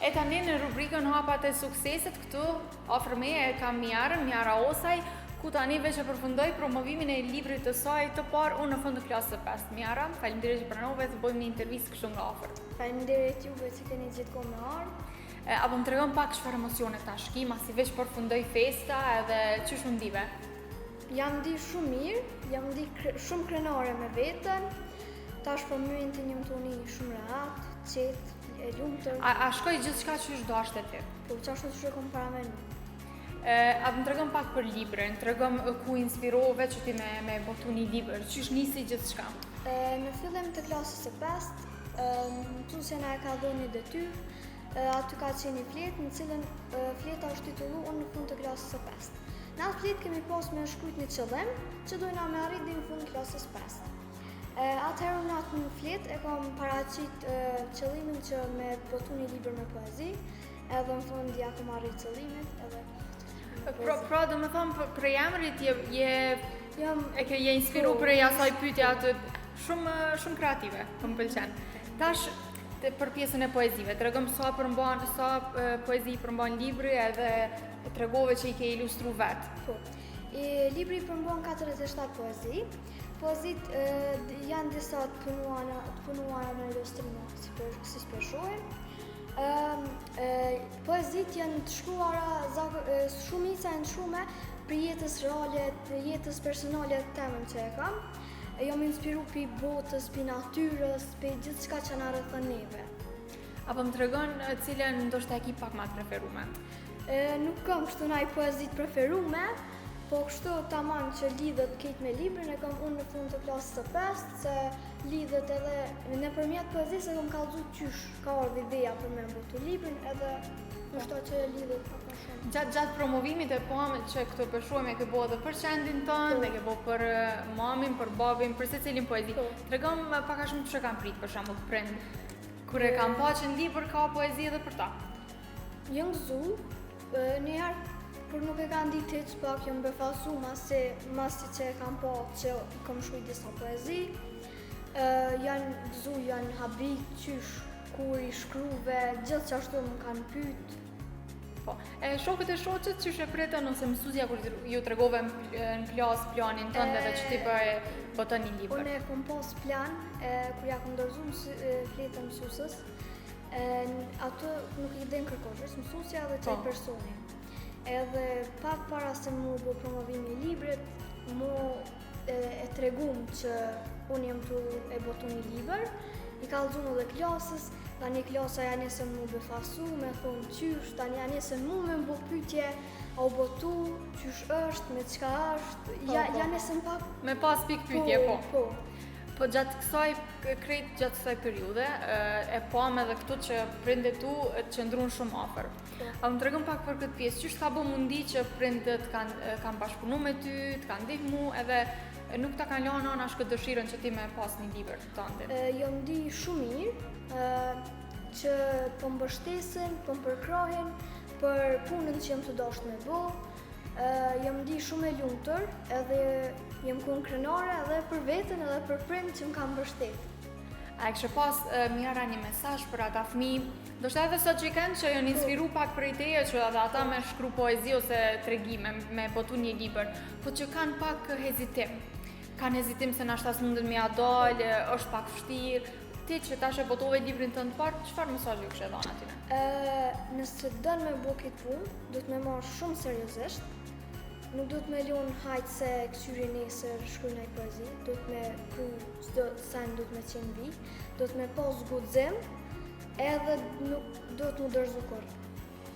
E tani në rubrikën Hapat e Suksesit këtu afër meje e kam Mjara Osaj, ku tani veç e përfundoj promovimin e librit të saj të parë unë në fund të klasës së 5. Mjara, faleminderit që pranove të bëjmë një intervistë kështu nga afër. Faleminderit juve që keni gjithkohë me ardhur. Apo më tregon pak çfarë emocione tash ki, masi veç përfundoj festa edhe ç'ish u ndive? Jam ndi shumë mirë, jam ndi shumë krenare me veten. Tash për momentin jam toni shumë rehat, qetë, e lumtur. A shkoj gjithçka që është dashte ti? Po çfarë që kom para me nuk. A më tregon pak për librin, tregom ku inspirove që ti me botu një libër, ç'ish nisi gjithçka? Në fillim të klasës së 5, mësuesja na e ka dhënë një detyrë, aty ka qenë një fletë, në cilën fleta është titulluar në fund të klasës së 5. Në atë fletë kemi pas me shkruajt një qëllim që dojna me arrit deri në fund të klasës së 5. Atëherë në atë fletë e kam paraqit qëllimin që me botu një libër me poezi, edhe në fund ja kam arrit qëllimin edhe Pra do me thonë për emrit e ke inspiru për asaj pyetja atë shumë kreative, më pëlqen. Tash për pjesën e poezive, tregom sa poezi përmban libri edhe tregove që i ke ilustru vetë. Po. Libri përmban 47 poezi. Poezit janë disa të punuara në ilustrime, si shpeshohen. Poezit janë të shkruara, shumica janë shkrume për jetës reale, jetës personale të temën që e kam. Jam inspiru për botës, për natyrës, për gjithçka që na rrethon neve. Apo më tregon cilën ndoshta e ki pak më të preferume? Nuk kam kështu ndaj poezit preferume, po kështu tamam që lidhet këtë me librin e kam unë në fund të klasës së 5, se lidhet edhe nëpërmjet poezisë kam kallëzu qysh ka ardhur ideja për me botu librin edhe ndoshta që lidhet pak më shumë. Gjatë promovimit e pam që këto përshuam e ke bo edhe për qendin tënd, e ke bo për mamin, për babin, për secilin poezi. Tregom pak a shumë ç'e kanë prit për shembull prind. Kur e kanë pa që në libër ka poezi edhe për ta. Jam gëzu, njëherë por nuk e kanë ditë hiç pak jam befasu masi që e kam pa që kam shkruaj disa poezi. Janë gëzu, janë habit qysh kur i shkruve, gjithë që ashtu më kanë pyet. Po. Shokët e shoqët çysh e pritën ose mësuesja kur ju tregove në klasë planin tënd edhe që ti boton një libër? Unë e kam pas plan kur ja kam dorëzuar fletën mësuesës. Ato nuk i den kërkoshës, mësuesja dhe çaj personi. Edhe pak para se mu bo promovimi i librit, mu e tregum që unë jam tu e botu një libër, i kallëzun edhe klasës, tani klasa ja nesën mu befasu, me thonë qysh, tani ja nesën mu me mbo pytje, a u botu, qysh është, me qka është, ja nesën pak... Me pas pik pytje, po. Po gjatë kësaj periude, e pam edhe këtu që prindet tu qëndrun shumë afër. A më tregëm pak për këtë pjesë, qysh ka bo mundi që prindet kanë bashkëpunu me ty, të kanë ndihmu, edhe nuk ta kanë lënë anash këtë dëshirën që ti me pas një libër të tëndin? Jo ndi shumë mirë, që po mbështesin, po më përkrahin për punën që jam të dashur me bo. Jam ndi shumë e lumtur, edhe jam kun krenare edhe për veten edhe për prind që më kanë mbështet. A e kështë pas Mjara një mesazh për ata fëmijë, ndoshta edhe sot që i kanë që janë inspiru pak për ideja që ata me shkru poezi ose tregime, me botu një libër, po që kanë pak hezitim. Kanë hezitim se nashta s'mundën me ja dalë, është pak vështirë. Ti që tash e botove librin tënd të parë, çfarë mesazhi ju kishe dhënë atyre? Nëse don me bo këtë punë, do të me marr shumë seriozisht. Nuk do të me lënë hajtë se kësyri nesër shkruaj një poezi, do të me kru çdo sen do të me qenë vi, do të me pas guxim, edhe nuk do të më dorëzu kurrë.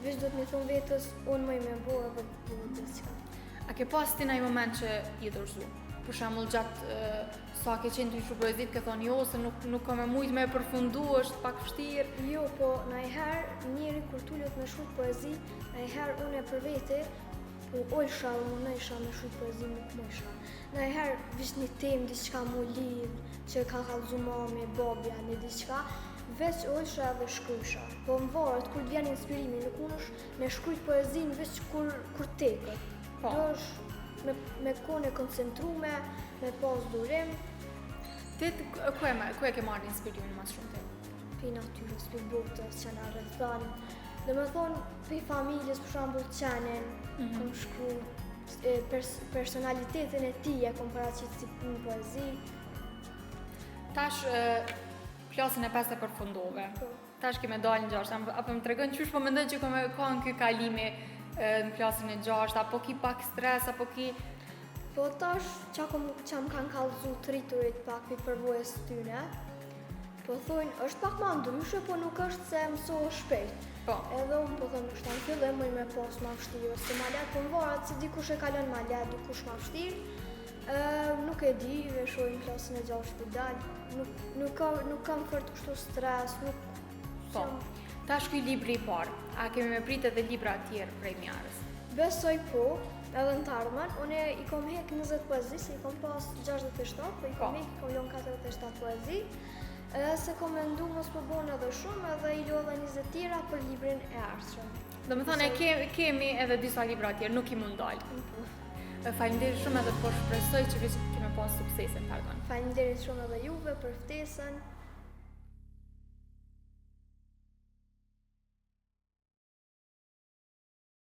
Veç do të me thonë vetës, unë më i me bo edhe do të diçka. A ke pas ti ndonjë moment që i dorëzu? Për shembull gjatë sa ke qenë të shkruaj poezit, ke thonë jo se nuk kam mujt me përfundu, është pak vështirë. Jo, po ndonjëherë njëri kur tullet me shkruaj poezi, ndonjëherë unë e për vete ojsha, unë isha me shkruaj poezi nuk më isha. Ndonjëherë vish një temë diçka mu lidh që ka kallëzu mami, babja, një diçka, veç ojsha edhe shkruajsha. Po më varet kur vjen inspirimi, nuk mundesh me shkruaj poezinë veç kur tekët. Po. Me kone koncentrume, me pas durim. Ti ku e ke marrë inspirimin më shumë ti? Për natyrës, për botës që na rrethon, Dhe me thonë, për familjes, për shambull qenin, kom shkru personalitetin e ti e kom paraqit si në poezi. Tash klasën e 5 e përfundove. Po. Tash keme dalë në 6, apo më tregon qysh po mendoj që ka në ky kalimi në klasën e 6, apo ki pak stres, apo ki... Po tash që më kanë kallëzu të rriturit pak për përvojës tyne, po thonë, është pak ma ndryshe, po nuk është se mësohë shpejt. Po. Edhe unë po thonë, është në fillim, mëj me pas ma vështirë, ose ma letë, po më varet se dikush e kalon ma letë, dikush ma vështirë. Nuk e di, veshoj në klasën e 6 për dalë, nuk kam fort kështu stres, nuk... Po. Tash ky libri i parë, a kemi me prit edhe libra tjerë prej Miarës? Besoj po, edhe në të ardhmen, unë i kom hek 20 poezi, se i kom pas 67, po i kom hek, i kom lon 47 poezi, se kom mendu mos po bon edhe shumë, edhe i lodha 20 tjera për librin e ardhshëm. Do me thonë, kemi edhe disa libra tjerë, nuk i mund dalë. Faleminderit shumë edhe po shpresoj që kemi pas suksese, pardon. Faleminderit shumë edhe juve për ftesën.